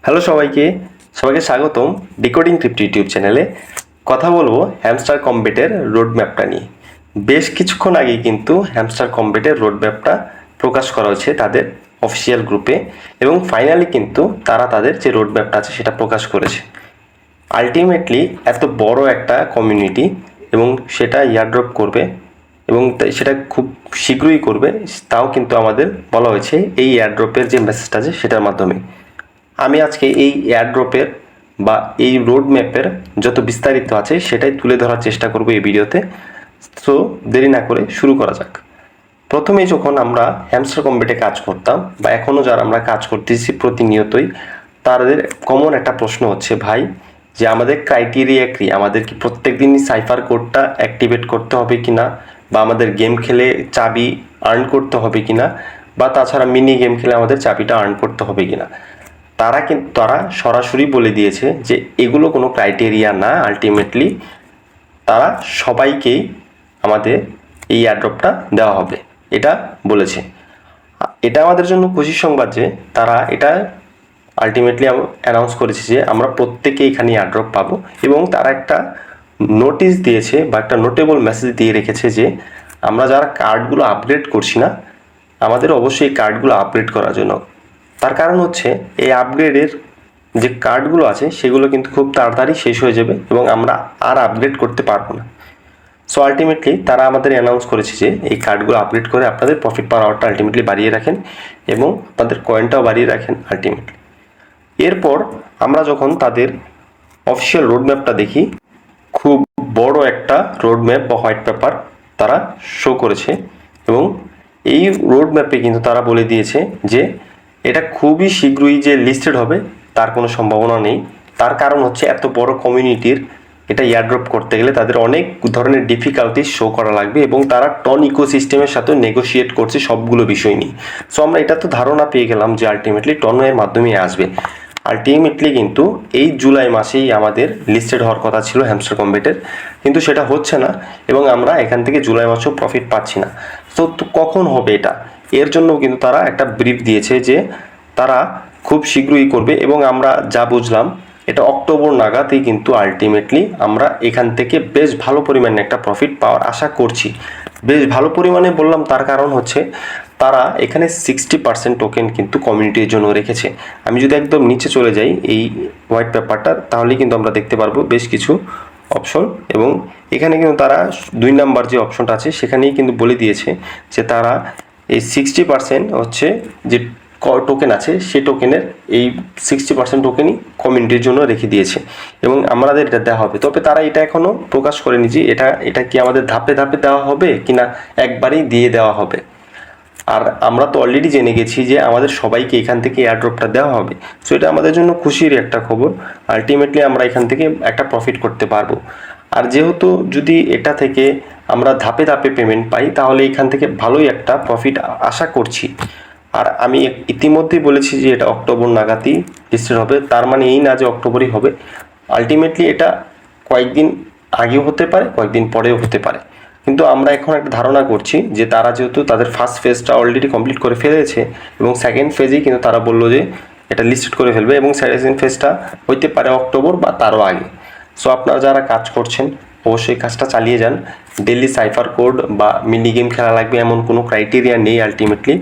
Hello সবাইকে স্বাগতম decoding crypto YouTube চ্যানেলে। কথা বলবো হ্যামস্টার কমবেটের রোড ম্যাপটা নিয়ে। বেশ কিছুক্ষণ আগেই কিন্তু হ্যামস্টার কমবেটের রোড ম্যাপটা প্রকাশ করা হয়েছে তাদের অফিসিয়াল গ্রুপে, এবং ফাইনালি কিন্তু তারা তাদের যে রোড ম্যাপটা আছে সেটা প্রকাশ করেছে। আলটিমেটলি এত বড় একটা কমিউনিটি, এবং সেটা ইয়ারড্রপ করবে এবং সেটা খুব শীঘ্রই করবে, তাও কিন্তু আমাদের বলা হয়েছে এই এয়ারড্রপের যে মেসেজটা আছে সেটার মাধ্যমে। আমি আজকে এই এয়ারড্রপের বা এই রোড ম্যাপের যত বিস্তারিত আছে সেটাই তুলে ধরার চেষ্টা করব এই ভিডিওতে। সো দেরি না করে শুরু করা যাক। প্রথমেই যখন আমরা হ্যামস্টার কমবেটে কাজ করতাম বা এখনও যারা আমরা কাজ করতেছি প্রতিনিয়তই, তাদের কমন একটা প্রশ্ন হচ্ছে, ভাই যে আমাদের ক্রাইটেরিয়া কি, আমাদের কি প্রত্যেক দিনই সাইফার কোডটা অ্যাক্টিভেট করতে হবে কিনা, বা আমাদের গেম খেলে চাবি আর্ন করতে হবে কিনা, বা তাছাড়া মিনি গেম খেলে আমাদের চাবিটা আর্ন করতে হবে কিনা। তারা সরাসরি বলে দিয়েছে যে এগুলো কোনো ক্রাইটেরিয়া না। আলটিমেটলি তারা সবাইকেই আমাদের এই এয়ারড্রপটা দেওয়া হবে, এটা বলেছে। এটা আমাদের জন্য খুশির সংবাদ যে তারা এটা আলটিমেটলি অ্যানাউন্স করেছে যে আমরা প্রত্যেকে এখানে এয়ারড্রপ পাবো, এবং তারা একটা নোটিশ দিয়েছে বা একটা নোটেবল মেসেজ দিয়ে রেখেছে যে আমরা যারা কার্ডগুলো আপগ্রেড করছি না, আমাদের অবশ্যই এই কার্ডগুলো আপগ্রেড করার জন্য। তার কারণ হচ্ছে এই আপগ্রেডের যে কার্ডগুলো আছে সেগুলো কিন্তু খুব তাড়াতাড়ি শেষ হয়ে যাবে এবং আমরা আর আপগ্রেড করতে পারবো না। সো আলটিমেটলি তারা আমাদের অ্যানাউন্স করেছে যে এই কার্ডগুলো আপগ্রেড করে আপনাদের প্রফিট পার আওয়ারটা আলটিমেটলি বাড়িয়ে রাখেন এবং আপনাদের কয়েনটাও বাড়িয়ে রাখেন আলটিমেটলি। এরপর আমরা যখন তাদের অফিসিয়াল রোড ম্যাপটা দেখি, খুব বড় একটা রোড ম্যাপ বা হোয়াইট পেপার তারা শো করেছে, এবং এই রোড ম্যাপে কিন্তু তারা বলে দিয়েছে যে এটা খুবই শীঘ্রই যে লিস্টেড হবে তার কোনো সম্ভাবনা নেই। তার কারণ হচ্ছে এত বড় কমিউনিটির এটা এয়ারড্রপ করতে গেলে তাদের অনেক ধরনের ডিফিকাল্টি শো করা লাগবে, এবং তারা টন ইকোসিস্টেমের সাথে নেগোশিয়েট করছে সবগুলো বিষয় নিয়ে। সো আমরা এটা তো ধারণা পেয়ে গেলাম যে আলটিমেটলি টনের মাধ্যমে আসবে। আলটিমেটলি কিন্তু এই জুলাই মাসেই আমাদের লিস্টেড হওয়ার কথা ছিল হ্যামস্টার কমবেটের, কিন্তু সেটা হচ্ছে না, এবং আমরা এখান থেকে জুলাই মাসেও প্রফিট পাচ্ছি না। তো কখন হবে এটা, এর জন্য কিন্তু তারা একটা ব্রিফ দিয়েছে যে তারা খুব শীঘ্রই করবে, এবং আমরা যা বুঝলাম এটা অক্টোবর নাগাদই কিন্তু আলটিমেটলি আমরা এখান থেকে বেশ ভালো পরিমাণে একটা প্রফিট পাওয়ার আশা করছি। বেশ ভালো পরিমাণে বললাম তার কারণ হচ্ছে তারা এখানে 60% টোকেন কিন্তু কমিউনিটির জন্য রেখেছে। আমি যদি একদম নিচে চলে যাই এই হোয়াইট পেপারটা, তাহলেই কিন্তু আমরা দেখতে পারবো বেশ কিছু অপশন, এবং এখানে কিন্তু তারা 2 নাম্বার যে অপশনটা আছে সেখানেই কিন্তু বলে দিয়েছে যে তারা এই 60% হচ্ছে যে টোকেন আছে সেই টোকেনের এই 60% টোকেনই কমিউনিটির জন্য রেখে দিয়েছে, এবং আমাদের এটা দেওয়া হবে। তবে তারা এটা এখনও প্রকাশ করেনি যে এটা কি আমাদের ধাপে ধাপে দেওয়া হবে কিনা একবারেই দিয়ে দেওয়া হবে। আর আমরা তো অলরেডি জেনে গেছি যে আমাদের সবাইকে এখান থেকে এয়ারড্রপটা দেওয়া হবে। সো এটা আমাদের জন্য খুশির একটা খবর। আলটিমেটলি আমরা এখান থেকে একটা প্রফিট করতে পারবো। আর যেহেতু যদি এটা থেকে আমরা ধাপে ধাপে পেমেন্ট পাই, তাহলে এখান থেকে ভালোই একটা প্রফিট আশা করছি। আর আমি ইতিমধ্যেই বলেছি যে এটা অক্টোবর নাগাদই লিস্টেড হবে, তার মানে এই না যে অক্টোবরই হবে। আলটিমেটলি এটা কয়েকদিন আগেও হতে পারে, কয়েকদিন পরেও হতে পারে, কিন্তু আমরা এখন একটা ধারণা করছি যে তারা যেহেতু তাদের ফার্স্ট ফেজটা অলরেডি কমপ্লিট করে ফেলেছে, এবং সেকেন্ড ফেজেই কিন্তু তারা বললো যে এটা লিস্টেড করে ফেলবে, এবং সেকেন্ড ফেজটা হইতে পারে অক্টোবর বা তারও আগে। সো আপনারা যারা কাজ করছেন অবশ্যই কাজটা চালিয়ে যান। ডেইলি সাইফার কোড বা মিনি গেম খেলা লাগবে এমন কোনো ক্রাইটেরিয়া নেই আলটিমেটলি,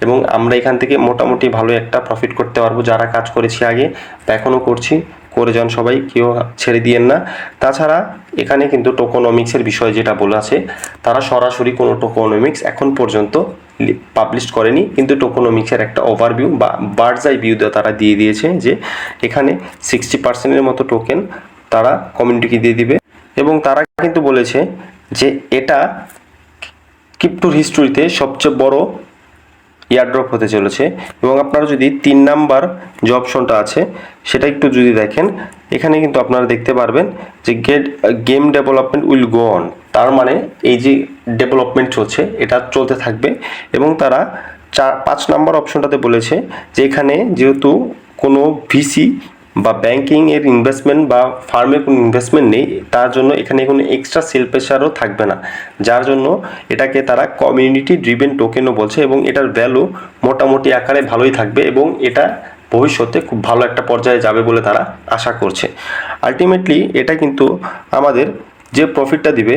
এবং আমরা এখান থেকে মোটামুটি ভালো একটা প্রফিট করতে পারবো যারা কাজ করেছি আগে বা এখনও করছি। করে যান সবাই, কেউ ছেড়ে দিয়েন না। তাছাড়া এখানে কিন্তু টোকোনমিক্সের বিষয় যেটা বলা আছে, তারা সরাসরি কোনো টোকোনমিক্স এখন পর্যন্ত পাবলিশ করেনি, কিন্তু টোকোনমিক্সের একটা ওভারভিউ বা বার্ডস আই ভিউ তারা দিয়ে দিয়েছে যে এখানে 60%-এর মতো টোকেন তারা কমিউনিটিকে দিয়ে দিবে, এবং তারা কিন্তু বলেছে যে এটা ক্রিপ্টোর হিস্ট্রিতে সবচেয়ে বড় এয়ারড্রপ হতে চলেছে। এবং আপনারা যদি 3 নাম্বার যে অপশনটা আছে সেটা একটু যদি দেখেন, এখানে কিন্তু আপনারা দেখতে পারবেন যে game development will go on. তার মানে এই যে ডেভেলপমেন্ট চলছে এটা চলতে থাকবে, এবং তারা 5 নাম্বার অপশনটাতে বলেছে যে এখানে যেহেতু কোনো ভিসি বা ব্যাংকিং এর ইনভেস্টমেন্ট বা ফার্মে কোনো ইনভেস্টমেন্ট নেই, তার জন্য এখানে কোনো এক্সট্রা সেল প্রেশারও থাকবে না, যার জন্য এটাকে তারা কমিউনিটি ড্রিভেন টোকেনও বলছে, এবং এটার ভ্যালু মোটামুটি আকারে ভালোই থাকবে, এবং এটা ভবিষ্যতে খুব ভালো একটা পর্যায়ে যাবে বলে তারা আশা করছে। আলটিমেটলি এটা কিন্তু আমাদের যে প্রফিটটা দিবে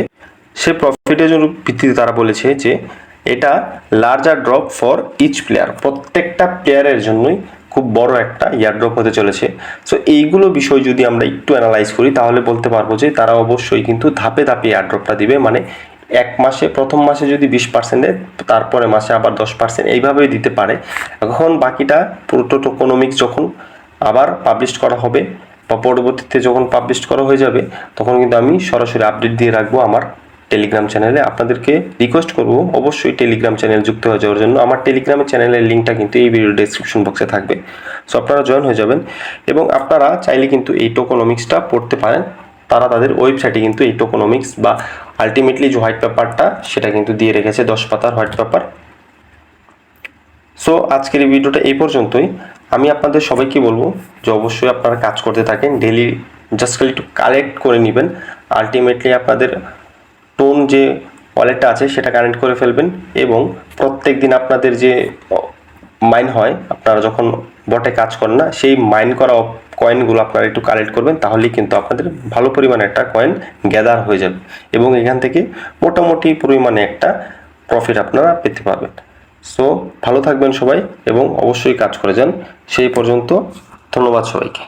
সে প্রফিটের জন্য ভিত্তিতে তারা বলেছে যে এটা larger drop for each player, প্রত্যেকটা প্লেয়ারের জন্যই খুব বড় একটা ইয়ারড্রপ হতে চলেছে। সো এইগুলো বিষয় যদি আমরা একটু অ্যানালাইজ করি তাহলে বলতে পারবো যে তারা অবশ্যই কিন্তু ধাপে ধাপে ইয়ারড্রপটা দিবে, মানে এক মাসে প্রথম মাসে যদি 20% দেয় তারপরে মাসে আবার 10% এইভাবেই দিতে পারে। এখন বাকিটা পুরো টোকোনমিক্স যখন আবার পাবলিশ করা হবে বা পরবর্তীতে যখন পাবলিশ করা হয়ে যাবে তখন কিন্তু আমি সরাসরি আপডেট দিয়ে রাখবো আমার টেলিগ্রাম চ্যানেলে। আপনাদেরকে রিকোয়েস্ট করব অবশ্যই টেলিগ্রাম চ্যানেল যুক্ত হয়ে যাওয়ার জন্য। আমার টেলিগ্রামের চ্যানেলের লিঙ্কটা কিন্তু এই ভিডিও ডেসক্রিপশন বক্সে থাকবে, সো আপনারা জয়েন হয়ে যাবেন এবং আপনারা চাইলে কিন্তু এই টোকোনমিক্সটা পড়তে পারেন। তারা তাদের ওয়েবসাইটে কিন্তু এই টোকোনমিক্স বা আলটিমেটলি যে হোয়াইট পেপারটা সেটা কিন্তু দিয়ে রেখেছে, 10 পাতার হোয়াইট পেপার। সো আজকের এই ভিডিওটা এই পর্যন্তই। আমি আপনাদের সবাইকে বলবো যে অবশ্যই আপনারা কাজ করতে থাকেন, ডেলি জাস্ট খালি একটু কালেক্ট করে নেবেন। আলটিমেটলি আপনাদের টোন যে ওয়ালেটটা আছে সেটা কানেক্ট করে ফেলবেন এবং প্রত্যেক দিন আপনাদের যে মাইন হয় আপনারা যখন বটে কাজ করেন না, সেই মাইন করা কয়েনগুলো আপনারা একটু কালেক্ট করবেন, তাহলেই কিন্তু আপনাদের ভালো পরিমাণে একটা কয়েন গ্যাদার হয়ে যাবে এবং এখান থেকে মোটামুটি পরিমাণে একটা প্রফিট আপনারা পেতে পারবেন। সো ভালো থাকবেন সবাই এবং অবশ্যই কাজ করে যান। সেই পর্যন্ত ধন্যবাদ সবাইকে।